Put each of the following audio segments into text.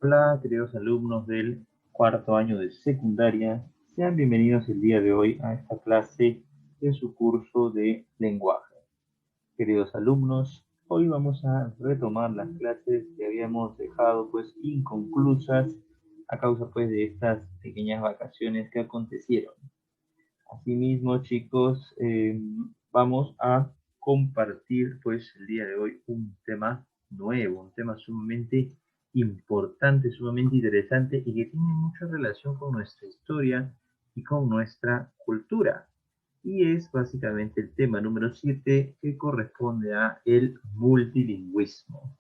Hola, queridos alumnos del cuarto año de secundaria. Sean bienvenidos el día de hoy a esta clase de su curso de lenguaje. Queridos alumnos, hoy vamos a retomar las clases que habíamos dejado pues inconclusas a causa pues de estas pequeñas vacaciones que acontecieron. Asimismo, chicos, vamos a compartir pues el día de hoy un tema nuevo, un tema sumamente importante, sumamente interesante y que tiene mucha relación con nuestra historia y con nuestra cultura. Y es básicamente el tema número 7 que corresponde a el multilingüismo.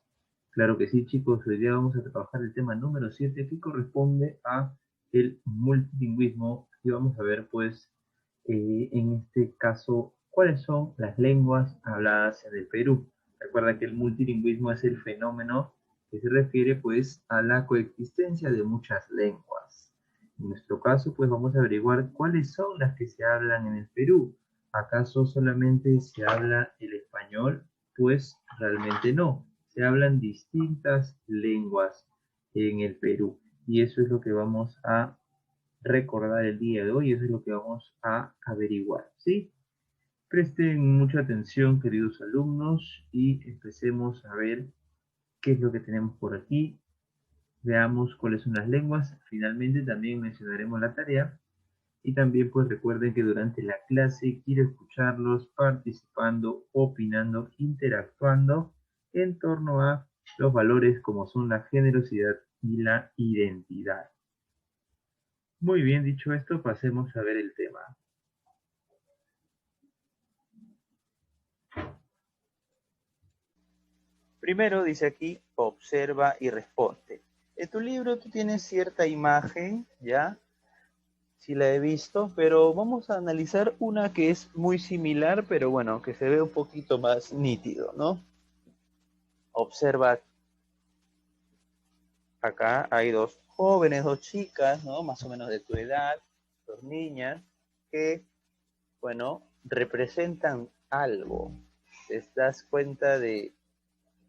Claro que sí, chicos, hoy día vamos a trabajar el tema número 7 que corresponde a el multilingüismo y vamos a ver pues en este caso cuáles son las lenguas habladas en el Perú. Recuerda que el multilingüismo es el fenómeno que se refiere pues a la coexistencia de muchas lenguas. En nuestro caso pues vamos a averiguar cuáles son las que se hablan en el Perú. ¿Acaso solamente se habla el español? Pues realmente no, se hablan distintas lenguas en el Perú y eso es lo que vamos a recordar el día de hoy, eso es lo que vamos a averiguar, ¿sí? Presten mucha atención, queridos alumnos, y empecemos a ver qué es lo que tenemos por aquí. Veamos cuáles son las lenguas. Finalmente también mencionaremos la tarea. Y también pues recuerden que durante la clase quiero escucharlos participando, opinando, interactuando en torno a los valores como son la generosidad y la identidad. Muy bien, dicho esto, pasemos a ver el tema. Primero dice aquí, observa y responde. En tu libro tú tienes cierta imagen, ¿ya? Sí la he visto, pero vamos a analizar una que es muy similar, pero bueno, que se ve un poquito más nítido, ¿no? Observa, acá hay dos jóvenes, dos chicas, ¿no? Más o menos de tu edad, dos niñas, que, bueno, representan algo. ¿Te das cuenta de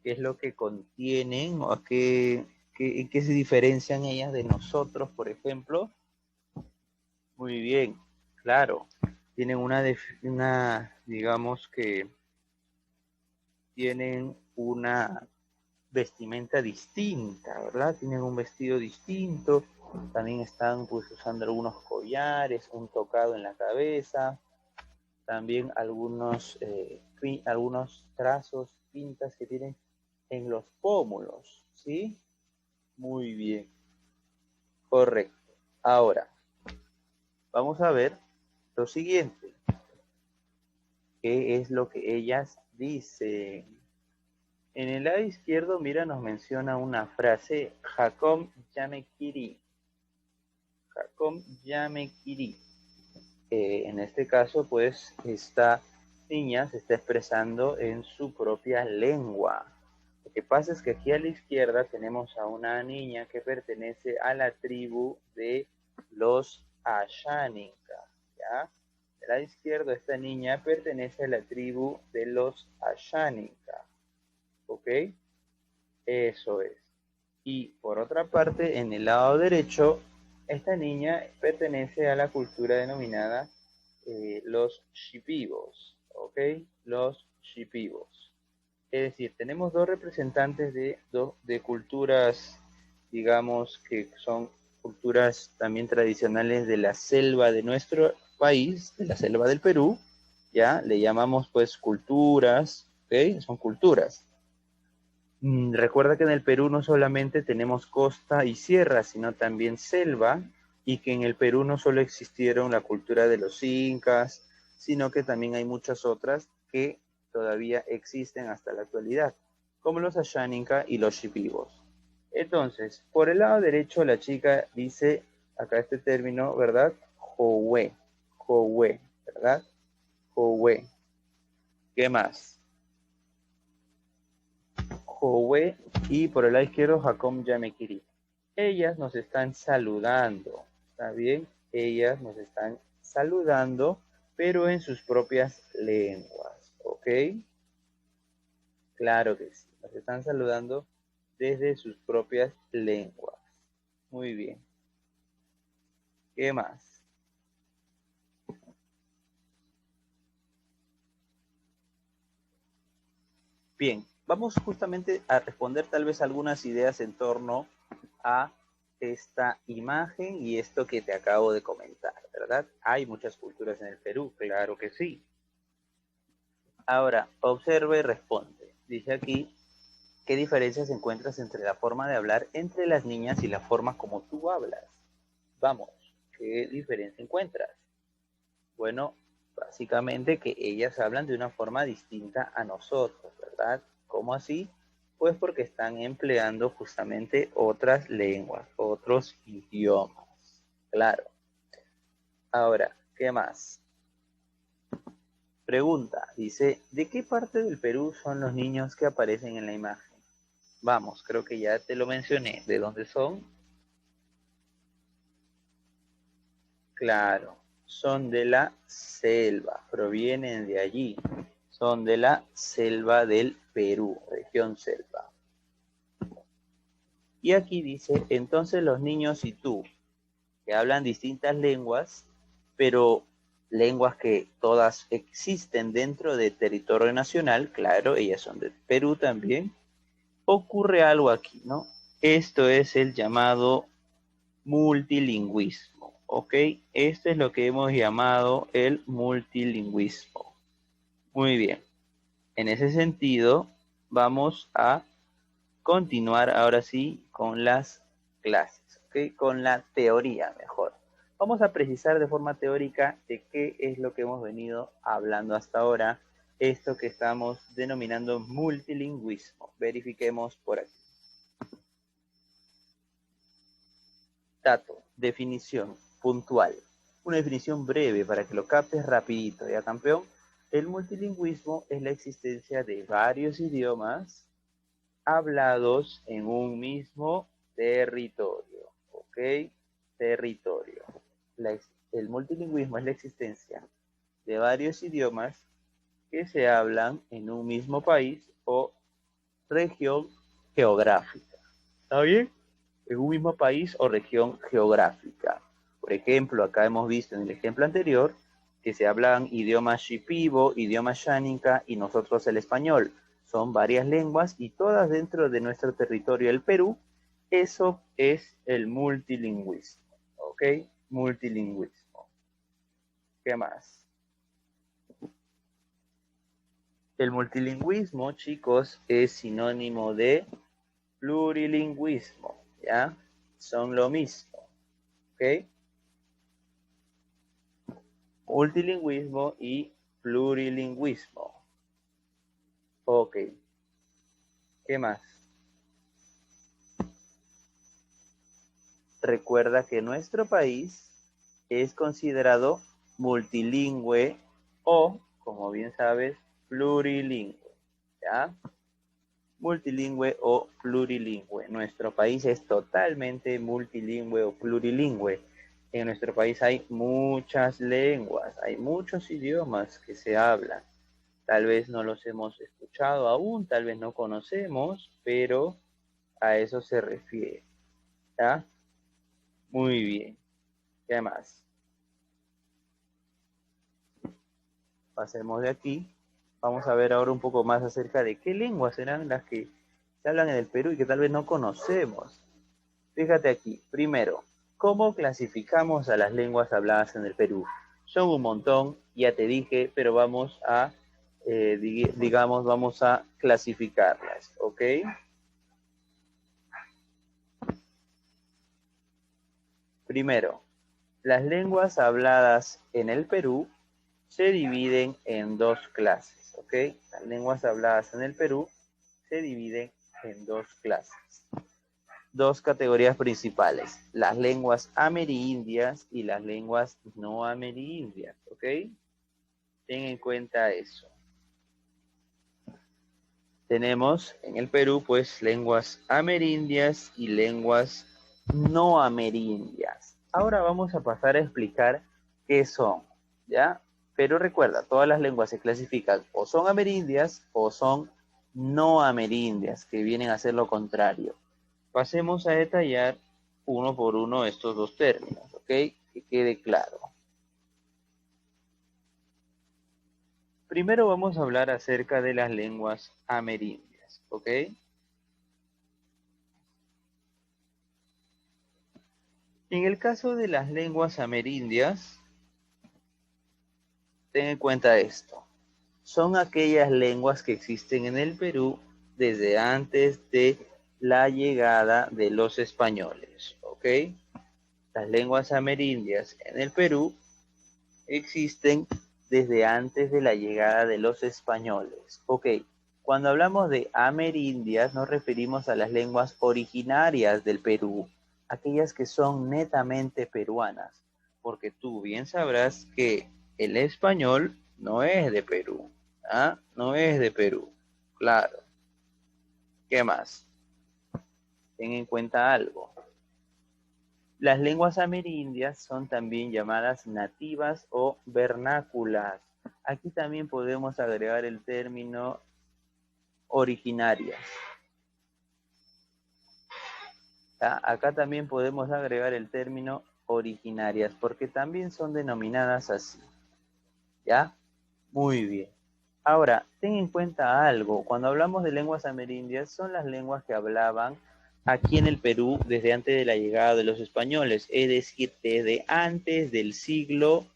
qué es lo que contienen o en qué se diferencian ellas de nosotros, por ejemplo? Muy bien, claro. Tienen digamos que tienen una vestimenta distinta, ¿verdad? Tienen un vestido distinto, también están pues usando algunos collares, un tocado en la cabeza, también algunos trazos, pintas que tienen en los pómulos, ¿sí? Muy bien, correcto. Ahora, vamos a ver lo siguiente. ¿Qué es lo que ellas dicen? En el lado izquierdo, mira, nos menciona una frase, Hakom Yamekiri. Hakom Yamekiri. En este caso, pues, esta niña se está expresando en su propia lengua. Lo que pasa es que aquí a la izquierda tenemos a una niña que pertenece a la tribu de los Ashaninka, ¿ya? Del lado izquierdo, esta niña pertenece a la tribu de los Ashaninka, ¿ok? Eso es. Y por otra parte, en el lado derecho, esta niña pertenece a la cultura denominada los Shipibos, ¿ok? Los Shipibos. Es decir, tenemos dos representantes de culturas, digamos, que son culturas también tradicionales de la selva de nuestro país, de la selva del Perú, ¿ya? Le llamamos pues culturas, ¿ok? Son culturas. Recuerda que en el Perú no solamente tenemos costa y sierra, sino también selva, y que en el Perú no solo existieron la cultura de los incas, sino que también hay muchas otras que todavía existen hasta la actualidad, como los Ashaninka y los Shipibos. Entonces, por el lado derecho la chica dice, acá este término, ¿verdad? Jowe, Jowe, ¿verdad? Jowe. ¿Qué más? Jowe y por el lado izquierdo Hakom Yamekiri. Ellas nos están saludando, ¿está bien? Ellas nos están saludando, pero en sus propias lenguas, ¿ok? Claro que sí, nos están saludando desde sus propias lenguas. Muy bien. ¿Qué más? Bien, vamos justamente a responder tal vez algunas ideas en torno a esta imagen y esto que te acabo de comentar, ¿verdad? Hay muchas culturas en el Perú, claro que sí. Ahora, observa y responde. Dice aquí, ¿qué diferencias encuentras entre la forma de hablar entre las niñas y la forma como tú hablas? Vamos, ¿qué diferencia encuentras? Bueno, básicamente que ellas hablan de una forma distinta a nosotros, ¿verdad? ¿Cómo así? Pues porque están empleando justamente otras lenguas, otros idiomas. Claro. Ahora, ¿qué más? Pregunta, dice, ¿de qué parte del Perú son los niños que aparecen en la imagen? Vamos, creo que ya te lo mencioné. ¿De dónde son? Claro, son de la selva, provienen de allí. Son de la selva del Perú, región selva. Y aquí dice, entonces los niños y tú, que hablan distintas lenguas, pero lenguas que todas existen dentro del territorio nacional, claro, ellas son de Perú también, ocurre algo aquí, ¿no? Esto es el llamado multilingüismo, ¿ok? Esto es lo que hemos llamado el multilingüismo. Muy bien. En ese sentido, vamos a continuar ahora sí con las clases, ¿ok? Con la teoría mejor. Vamos a precisar de forma teórica de qué es lo que hemos venido hablando hasta ahora, esto que estamos denominando multilingüismo. Verifiquemos por aquí. Dato, definición, puntual. Una definición breve para que lo captes rapidito, ¿ya, campeón? El multilingüismo es la existencia de varios idiomas hablados en un mismo territorio, ¿ok? Territorio. El multilingüismo es la existencia de varios idiomas que se hablan en un mismo país o región geográfica. ¿Está bien? En un mismo país o región geográfica. Por ejemplo, acá hemos visto en el ejemplo anterior que se hablan idiomas shipibo, idioma xánica y nosotros el español. Son varias lenguas y todas dentro de nuestro territorio, el Perú. Eso es el multilingüismo. ¿Ok? Multilingüismo. ¿Qué más? El multilingüismo, chicos, es sinónimo de plurilingüismo, ¿ya? Son lo mismo, ¿ok? Multilingüismo y plurilingüismo. Ok, ¿qué más? Recuerda que nuestro país es considerado multilingüe o, como bien sabes, plurilingüe, ¿ya? Multilingüe o plurilingüe. Nuestro país es totalmente multilingüe o plurilingüe. En nuestro país hay muchas lenguas, hay muchos idiomas que se hablan. Tal vez no los hemos escuchado aún, tal vez no conocemos, pero a eso se refiere. ¿Ya? Muy bien. ¿Qué más? Pasemos de aquí. Vamos a ver ahora un poco más acerca de qué lenguas serán las que se hablan en el Perú y que tal vez no conocemos. Fíjate aquí. Primero, ¿cómo clasificamos a las lenguas habladas en el Perú? Son un montón, ya te dije, pero vamos a, digamos, vamos a clasificarlas, ¿ok? Primero, las lenguas habladas en el Perú se dividen en dos clases, ¿ok? Las lenguas habladas en el Perú se dividen en dos clases, dos categorías principales, las lenguas amerindias y las lenguas no amerindias, ¿ok? Ten en cuenta eso. Tenemos en el Perú, pues, lenguas amerindias y lenguas no amerindias. Ahora vamos a pasar a explicar qué son, ¿ya? Pero recuerda, todas las lenguas se clasifican o son amerindias o son no amerindias, que vienen a ser lo contrario. Pasemos a detallar uno por uno estos dos términos, ¿ok? Que quede claro. Primero vamos a hablar acerca de las lenguas amerindias, ¿ok? En el caso de las lenguas amerindias, ten en cuenta esto. Son aquellas lenguas que existen en el Perú desde antes de la llegada de los españoles, ¿ok? Las lenguas amerindias en el Perú existen desde antes de la llegada de los españoles, ¿ok? Cuando hablamos de amerindias nos referimos a las lenguas originarias del Perú, aquellas que son netamente peruanas, porque tú bien sabrás que el español no es de Perú, ¿ah? No es de Perú, claro. ¿Qué más? Ten en cuenta algo. Las lenguas amerindias son también llamadas nativas o vernáculas. Aquí también podemos agregar el término originarias. ¿Ya? Acá también podemos agregar el término originarias porque también son denominadas así. ¿Ya? Muy bien. Ahora, ten en cuenta algo. Cuando hablamos de lenguas amerindias, son las lenguas que hablaban aquí en el Perú desde antes de la llegada de los españoles, es decir, desde antes del siglo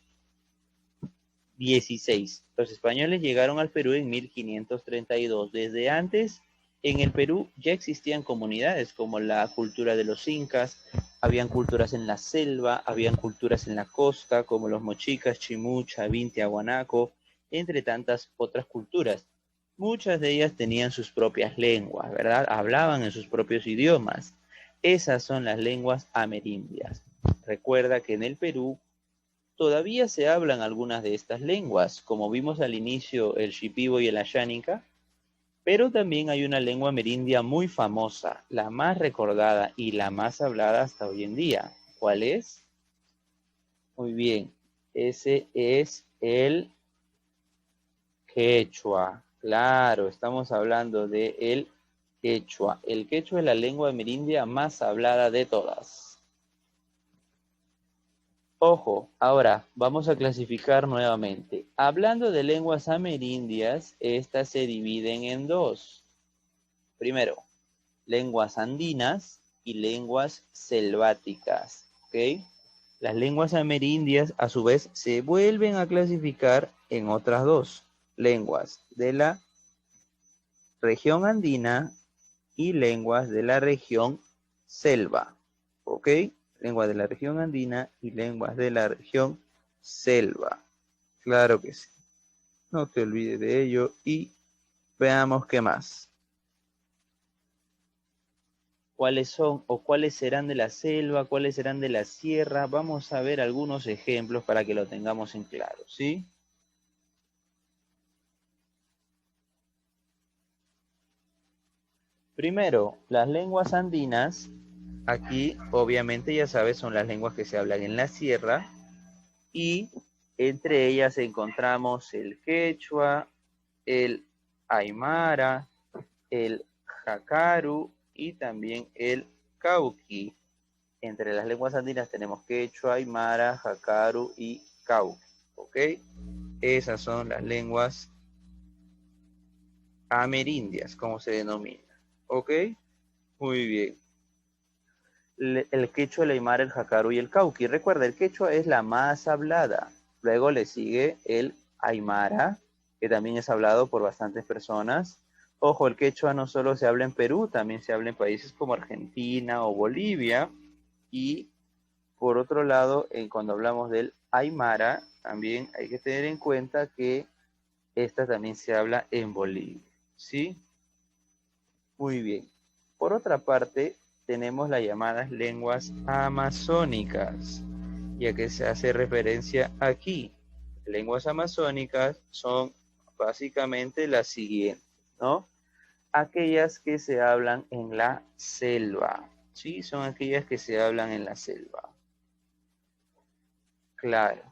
XVI. Los españoles llegaron al Perú en 1532. Desde antes, en el Perú ya existían comunidades como la cultura de los incas, habían culturas en la selva, habían culturas en la costa como los mochicas, chimucha, vinti, aguanaco, entre tantas otras culturas. Muchas de ellas tenían sus propias lenguas, ¿verdad? Hablaban en sus propios idiomas. Esas son las lenguas amerindias. Recuerda que en el Perú todavía se hablan algunas de estas lenguas, como vimos al inicio el shipibo y el asháninca, pero también hay una lengua amerindia muy famosa, la más recordada y la más hablada hasta hoy en día. ¿Cuál es? Muy bien, ese es el quechua. Claro, estamos hablando de el quechua. El quechua es la lengua amerindia más hablada de todas. Ojo, ahora vamos a clasificar nuevamente. Hablando de lenguas amerindias, estas se dividen en dos. Primero, lenguas andinas y lenguas selváticas, ¿ok? Las lenguas amerindias, a su vez, se vuelven a clasificar en otras dos. Lenguas de la región andina y lenguas de la región selva, ¿ok? Lenguas de la región andina y lenguas de la región selva. Claro que sí. No te olvides de ello y veamos qué más. ¿Cuáles son o cuáles serán de la selva? ¿Cuáles serán de la sierra? Vamos a ver algunos ejemplos para que lo tengamos en claro, ¿sí? Primero, las lenguas andinas. Aquí, obviamente, ya sabes, son las lenguas que se hablan en la sierra y entre ellas encontramos el quechua, el aymara, el jacaru y también el cauqui. Entre las lenguas andinas tenemos quechua, aymara, jacaru y cauqui, ¿ok? Esas son las lenguas amerindias, como se denomina, ¿ok? Muy bien. El quechua, el aymara, el jacaru y el cauqui. Recuerda, el quechua es la más hablada. Luego le sigue el aymara, que también es hablado por bastantes personas. Ojo, el quechua no solo se habla en Perú, también se habla en países como Argentina o Bolivia. Y por otro lado, cuando hablamos del aymara, también hay que tener en cuenta que esta también se habla en Bolivia. ¿Sí? Muy bien. Por otra parte, tenemos las llamadas lenguas amazónicas, ya que se hace referencia aquí. Lenguas amazónicas son básicamente las siguientes, ¿no? Aquellas que se hablan en la selva, ¿sí? Son aquellas que se hablan en la selva. Claro,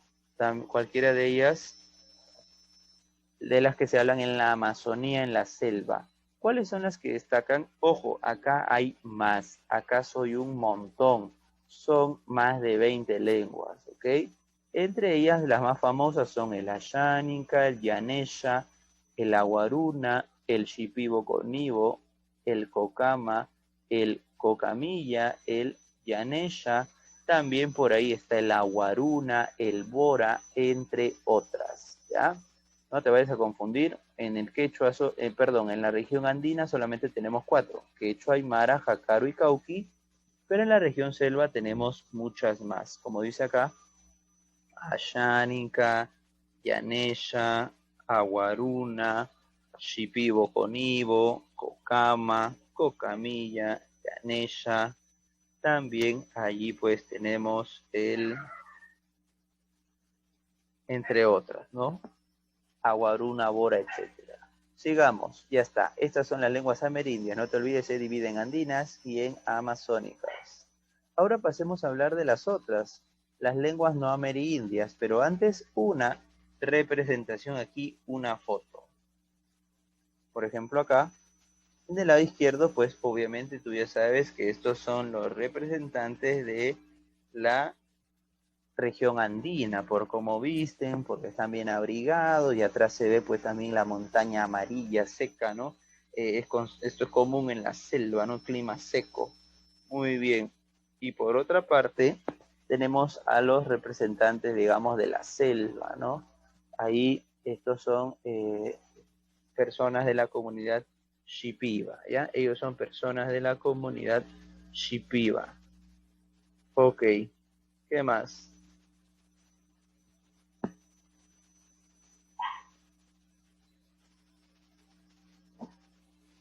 cualquiera de ellas, de las que se hablan en la Amazonía, en la selva. ¿Cuáles son las que destacan? Ojo, acá hay más, acá soy un montón. son más de 20 lenguas, ¿ok? Entre ellas, las más famosas son el Ayánica, el Yanesha, el Aguaruna, el Shipibo-Conibo, el Cocama, el Cocamilla, el Yanesha, también por ahí está el Aguaruna, el Bora, entre otras, ¿ya? No te vayas a confundir, en el quechua, en la región andina solamente tenemos 4, quechua, aymara, jacaro y cauqui, pero en la región selva tenemos muchas más, como dice acá, Ayánica, Yanesha, Aguaruna, Shipibo-Conibo, Cocama, Cocamilla, Yanesha. También allí pues tenemos entre otras, ¿no? Aguaruna, Bora, etcétera. Sigamos, ya está. Estas son las lenguas amerindias. No te olvides, se dividen en andinas y en amazónicas. Ahora pasemos a hablar de las otras, las lenguas no amerindias, pero antes una representación aquí, una foto. Por ejemplo acá, en el lado izquierdo, pues obviamente tú ya sabes que estos son los representantes de la región andina, por cómo visten, porque están bien abrigados, y atrás se ve pues también la montaña amarilla seca, ¿no? Esto es común en la selva, ¿no? Clima seco. Muy bien. Y por otra parte, tenemos a los representantes, digamos, de la selva, ¿no? Ahí estos son personas de la comunidad Shipiba, ¿ya? Ellos son personas de la comunidad Shipiba. Ok, ¿qué más?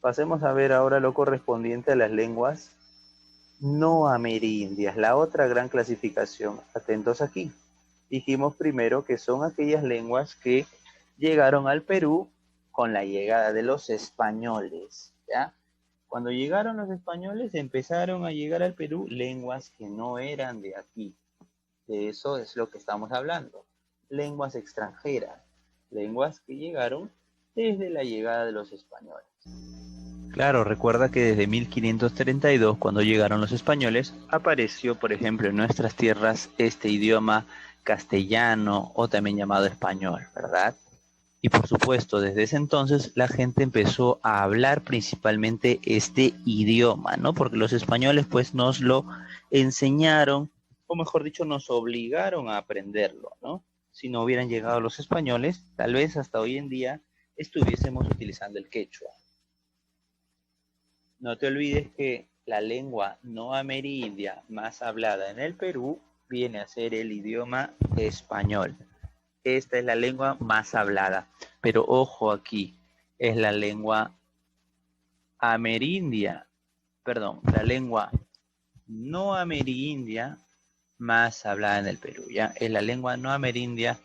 Pasemos a ver ahora lo correspondiente a las lenguas no amerindias, la otra gran clasificación. Atentos aquí. Dijimos primero que son aquellas lenguas que llegaron al Perú con la llegada de los españoles, ¿ya? Cuando llegaron los españoles empezaron a llegar al Perú lenguas que no eran de aquí. De eso es lo que estamos hablando. Lenguas extranjeras, lenguas que llegaron desde la llegada de los españoles. Claro, recuerda que desde 1532, cuando llegaron los españoles, apareció, por ejemplo, en nuestras tierras este idioma castellano o también llamado español, ¿verdad? Y por supuesto, desde ese entonces la gente empezó a hablar principalmente este idioma, ¿no? Porque los españoles pues nos lo enseñaron, o mejor dicho, nos obligaron a aprenderlo, ¿no? Si no hubieran llegado los españoles, tal vez hasta hoy en día estuviésemos utilizando el quechua. No te olvides que la lengua no amerindia más hablada en el Perú viene a ser el idioma español. Esta es la lengua más hablada, pero ojo aquí, es la lengua amerindia, perdón, la lengua no amerindia más hablada en el Perú, ¿ya? Es la lengua no amerindia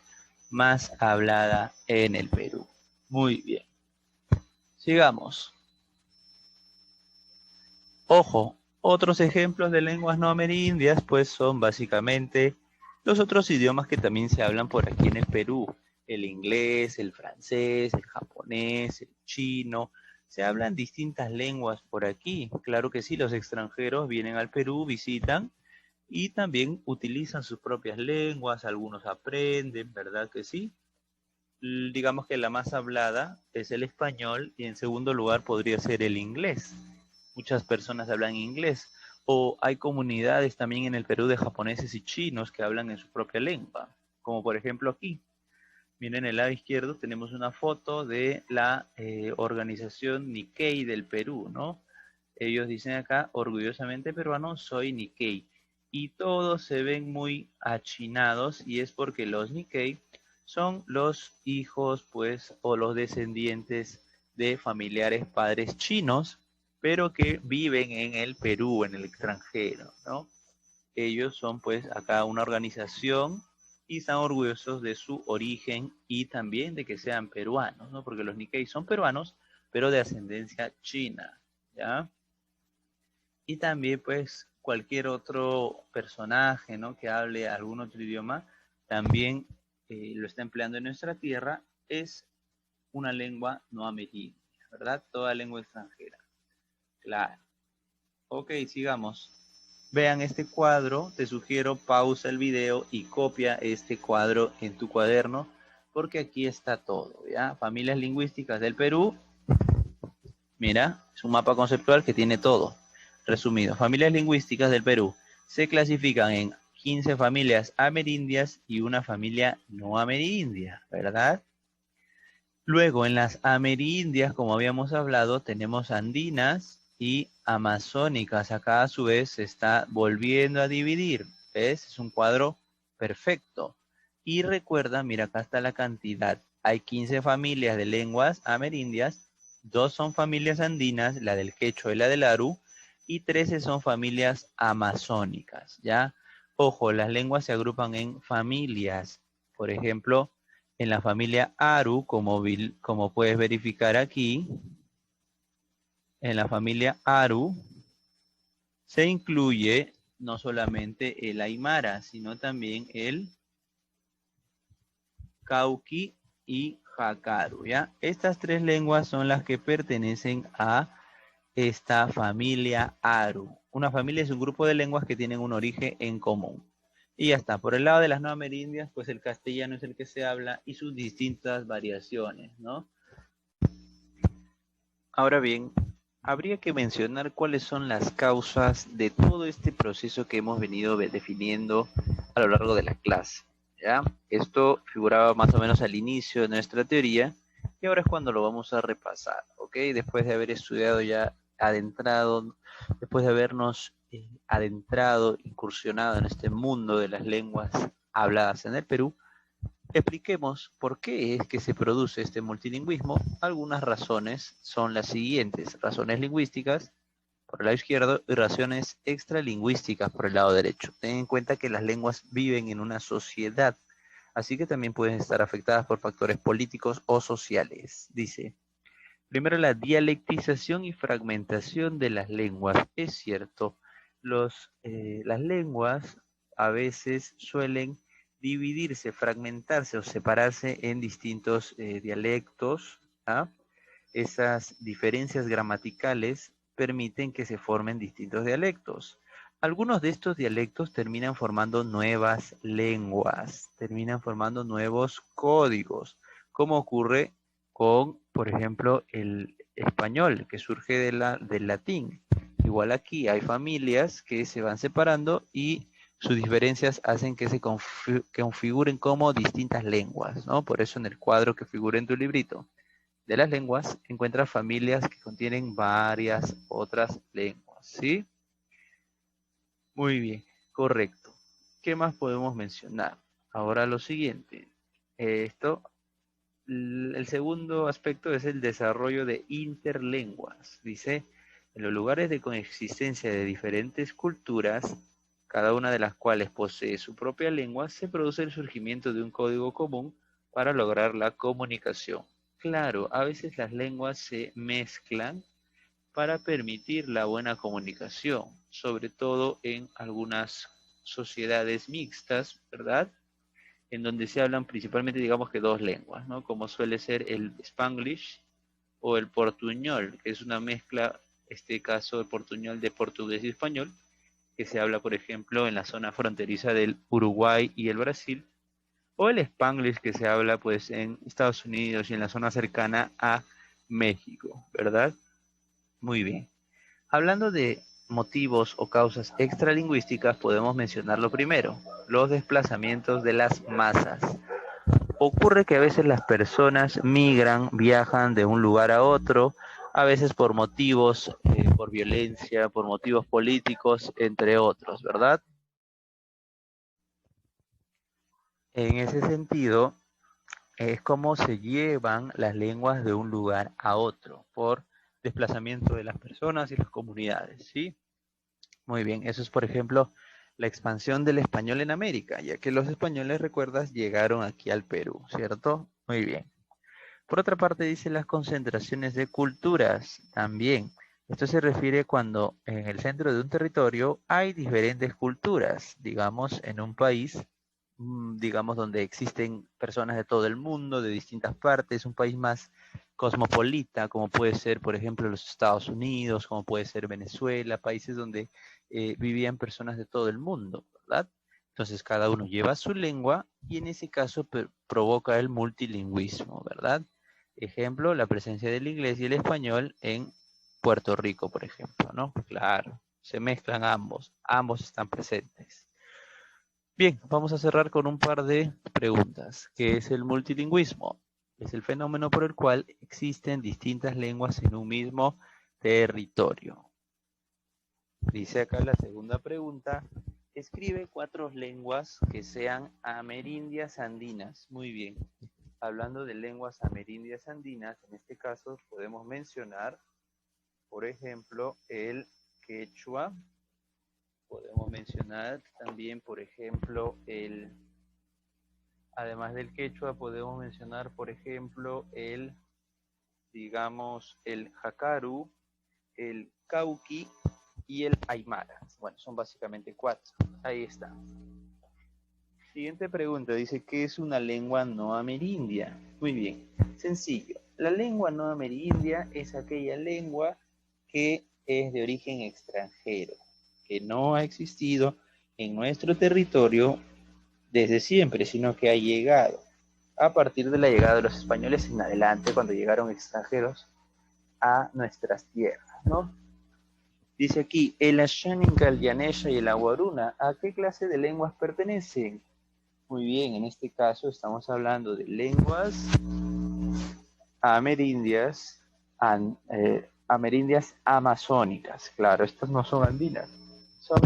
más hablada en el Perú. Muy bien. Sigamos. Ojo, otros ejemplos de lenguas no amerindias pues son básicamente los otros idiomas que también se hablan por aquí en el Perú. El inglés, el francés, el japonés, el chino. Se hablan distintas lenguas por aquí. Claro que sí, los extranjeros vienen al Perú, visitan y también utilizan sus propias lenguas. Algunos aprenden, ¿verdad que sí? Digamos que la más hablada es el español y en segundo lugar podría ser el inglés. Muchas personas hablan inglés o hay comunidades también en el Perú de japoneses y chinos que hablan en su propia lengua, como por ejemplo aquí. Miren, en el lado izquierdo tenemos una foto de la organización Nikkei del Perú, ¿no? Ellos dicen acá, orgullosamente peruano, soy Nikkei. Y todos se ven muy achinados y es porque los Nikkei son los hijos, pues, o los descendientes de familiares padres chinos, pero que viven en el Perú, en el extranjero, ¿no? Ellos son, pues, acá una organización y están orgullosos de su origen y también de que sean peruanos, ¿no? Porque los Nikkei son peruanos, pero de ascendencia china, ¿ya? Y también, pues, cualquier otro personaje, ¿no? Que hable algún otro idioma, también lo está empleando en nuestra tierra, es una lengua no amerindia, ¿verdad? Toda lengua extranjera. Claro. Ok, sigamos. vean este cuadro, te sugiero pausa el video y copia este cuadro en tu cuaderno, porque aquí está todo, ¿ya? Familias lingüísticas del Perú. Mira, es un mapa conceptual que tiene todo. Resumido, familias lingüísticas del Perú se clasifican en 15 familias amerindias y una familia no amerindia, ¿verdad? Luego, en las amerindias, como habíamos hablado, tenemos andinas y amazónicas. Acá a su vez se está volviendo a dividir. ¿Ves? Es un cuadro perfecto. Y recuerda, mira, acá está la cantidad. Hay 15 familias de lenguas amerindias, 2 son familias andinas, la del quechua y la del aru, y 13 son familias amazónicas, ¿ya? Ojo, las lenguas se agrupan en familias. Por ejemplo, en la familia Aru, como puedes verificar aquí, en la familia Aru se incluye no solamente el Aymara, sino también el Cauqui y Jakaru, ¿ya? Estas 3 lenguas son las que pertenecen a esta familia Aru. Una familia es un grupo de lenguas que tienen un origen en común. Y ya está. Por el lado de las no amerindias, pues el castellano es el que se habla y sus distintas variaciones, ¿no? Ahora bien, habría que mencionar cuáles son las causas de todo este proceso que hemos venido definiendo a lo largo de la clase, ¿ya? Esto figuraba más o menos al inicio de nuestra teoría y ahora es cuando lo vamos a repasar, ¿ok? Después de haber estudiado ya adentrado, después de habernos adentrado, incursionado en este mundo de las lenguas habladas en el Perú, expliquemos por qué es que se produce este multilingüismo. Algunas razones son las siguientes: razones lingüísticas por el lado izquierdo y razones extralingüísticas por el lado derecho. Ten en cuenta que las lenguas viven en una sociedad, así que también pueden estar afectadas por factores políticos o sociales. Dice, primero, la dialectización y fragmentación de las lenguas. Es cierto, las lenguas a veces suelen dividirse, fragmentarse o separarse en distintos dialectos. ¿Ah? Esas diferencias gramaticales permiten que se formen distintos dialectos. Algunos de estos dialectos terminan formando nuevas lenguas, terminan formando nuevos códigos, como ocurre con, por ejemplo, el español, que surge del latín. Igual aquí hay familias que se van separando y sus diferencias hacen que se configuren como distintas lenguas, ¿no? Por eso en el cuadro que figura en tu librito de las lenguas encuentras familias que contienen varias otras lenguas, ¿sí? Muy bien, correcto. ¿Qué más podemos mencionar? Ahora lo siguiente. El segundo aspecto es el desarrollo de interlenguas. Dice, en los lugares de coexistencia de diferentes culturas, cada una de las cuales posee su propia lengua, se produce el surgimiento de un código común para lograr la comunicación. Claro, a veces las lenguas se mezclan para permitir la buena comunicación, sobre todo en algunas sociedades mixtas, ¿verdad? En donde se hablan principalmente, digamos que 2 lenguas, ¿no? Como suele ser el Spanglish o el portuñol, que es una mezcla, este caso el portuñol de portugués y español, que se habla, por ejemplo, en la zona fronteriza del Uruguay y el Brasil, o el Spanglish que se habla pues en Estados Unidos y en la zona cercana a México, ¿verdad? Muy bien. Hablando de motivos o causas extralingüísticas, podemos mencionar lo primero, los desplazamientos de las masas. Ocurre que a veces las personas migran, viajan de un lugar a otro, a veces por motivos, por violencia, por motivos políticos, entre otros, ¿verdad? En ese sentido, es como se llevan las lenguas de un lugar a otro, por desplazamiento de las personas y las comunidades, ¿sí? Muy bien, eso es, por ejemplo, la expansión del español en América, ya que los españoles, recuerdas, llegaron aquí al Perú, ¿cierto? Muy bien. Por otra parte, dice las concentraciones de culturas también. Esto se refiere cuando en el centro de un territorio hay diferentes culturas, digamos, en un país, digamos, donde existen personas de todo el mundo, de distintas partes, un país más cosmopolita, como puede ser, por ejemplo, los Estados Unidos, como puede ser Venezuela, países donde vivían personas de todo el mundo, ¿verdad? Entonces cada uno lleva su lengua y en ese caso provoca el multilingüismo, ¿verdad? Ejemplo, la presencia del inglés y el español en Puerto Rico, por ejemplo, ¿no? Claro, se mezclan ambos están presentes. Bien, vamos a cerrar con un par de preguntas. ¿Qué es el multilingüismo? Es el fenómeno por el cual existen distintas lenguas en un mismo territorio. Dice acá la segunda pregunta. Escribe 4 lenguas que sean amerindias andinas. Muy bien. Hablando de lenguas amerindias andinas, en este caso podemos mencionar, por ejemplo, el quechua. Podemos mencionar también, por ejemplo, además del quechua, podemos mencionar, por ejemplo, digamos, el jacaru, el cauqui y el aymara. Bueno, son básicamente 4. Ahí está. Siguiente pregunta, dice, ¿qué es una lengua no amerindia? Muy bien, sencillo. La lengua no amerindia es aquella lengua que es de origen extranjero, que no ha existido en nuestro territorio desde siempre, sino que ha llegado a partir de la llegada de los españoles en adelante, cuando llegaron extranjeros a nuestras tierras, ¿no? Dice aquí, el Ashaninka, el Yanesha y el Aguaruna, ¿a qué clase de lenguas pertenecen? Muy bien, en este caso estamos hablando de lenguas amerindias, amerindias amazónicas. Claro, estas no son andinas, son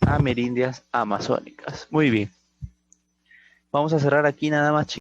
amerindias amazónicas. Muy bien. Vamos a cerrar aquí nada más, chicos.